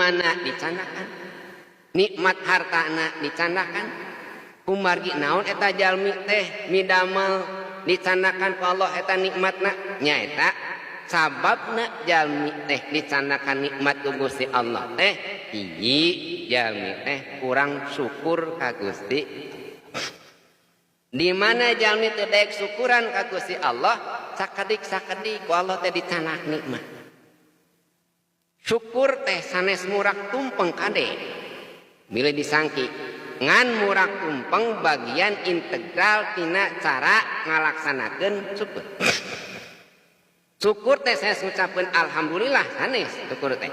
imana dicandakan, nikmat hartana dicandakan, kumargi naon eta jalmi teh midamel dicandakan ku Allah eta nikmatna nyaeta sababna jalmi teh dicandakan nikmat ku Gusti Allah teh hiji jalmi teh kurang syukur ka Gusti. Di mana jalmi teu daek syukuran ka Gusti Allah sakedik-sakedik ku Allah teh dicanak nikmat. Syukur teh sanes murak tumpeng kade bila disangki ngan murak tumpeng bagian integral tina cara ngalaksanakeun syukur. Syukur teh saya ngucapkeun alhamdulillah sanes syukur teh.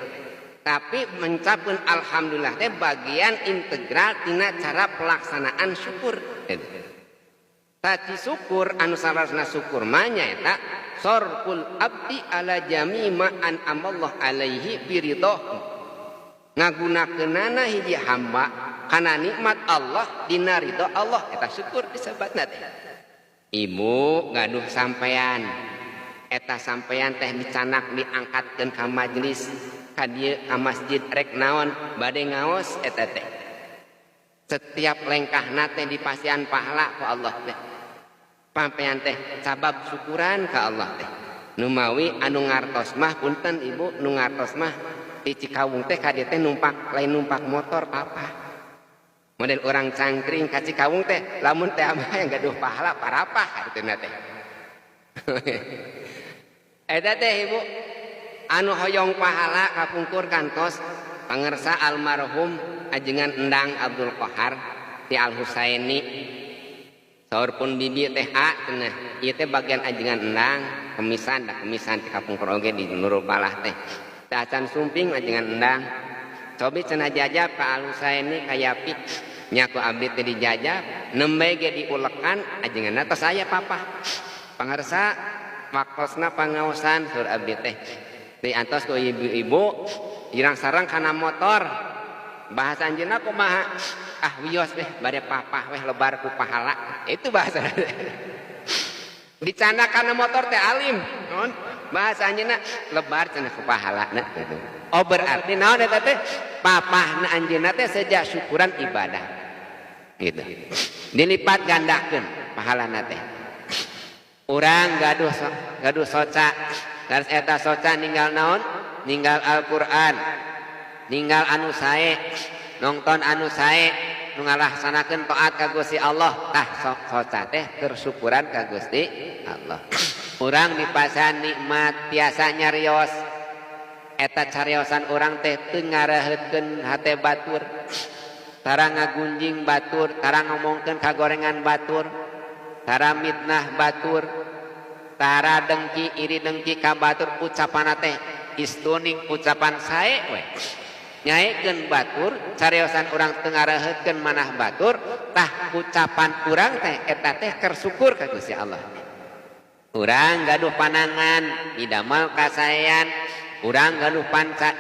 Tapi mencapkeun alhamdulillah teh bagian integral tina cara pelaksanaan syukur. Tadi syukur anu salasna syukur mah nyaeta sorful abdi ala jami ma an'amallahu alaihi biridah. Ngagunakeunana hiji hamba kana nikmat Allah dina ridho Allah eta syukur disebutna teh. Ibu gaduh sampean eta sampean teh dicanak diangkatkeun ka majelis ka dieu ka masjid rek naon bade ngaos eta teh. Setiap lengkahna teh dipasihan pahala ku Allah teh. Pampean teh sabab syukuran ka Allah teh. Nu mawi anu ngartos mah punten ibu nu ngartos mah di Cikawung teh ka dieu teh numpak lain numpak motor apa. Model orang cangkring ka Cikawung teh lamun teh mah yang gaduh pahala parapah kitu teh. Eta teh ibu anu hoyong pahala kapungkur kantos pangersa almarhum ajengan Endang Abdul Qahar ti Al Husaini. Saur pun bibi teh cenah ieu teh bagian ajengan Endang kemisan da kemisan ti kapungkur oge di Nurul Balah teh. Teh acan sumping ajengan Endang. Cobi cenah jajab ka Al Husaini ka Yapi nya ku abdi teh dijajab nembe ge diulekan ajenganna tos aya papa. Pangarsa waktosna pangaosan saur abdi teh. Di antos ku ibu-ibu irang sareng kana motor. Bahasa anjeunna kumaha? Ah wios weh bade papa weh lebar ku pahala. Itu bahasa. Dicana kana motor teh alim, naon? Bahasa anjeunna lebar cenah ku pahalana gitu. Oh berarti naon eta teh? Papahna anjeunna teh seja syukuran ibadah. Gitu. Dilipat gandakeun pahalana teh. Urang gaduh soca. Terus eta soca ninggal naon? Ninggal Al-Qur'an. Ninggal anu sae, nonton anu sae, nu ngalaksanakeun taat ka Gusti Allah, tah soca teh keur syukuran ka Gusti Allah. Urang dipasan nikmat tiasa nyarios. Eta cariosan urang teh teu ngaraheutkeun hate batur. Tara ngagunjing batur, tara ngomongkeun kagorengan batur, tara mitnah batur, tara dengki iri dengki ka batur ucapanna teh istuning ucapan sae we. Nyaekeun batur cariosan urang teu ngaraheutkeun manah batur tah ucapan urang teh eta teh keur syukur ka Gusti Allah. Urang gaduh panangan idamel kasaean urang gaduh panca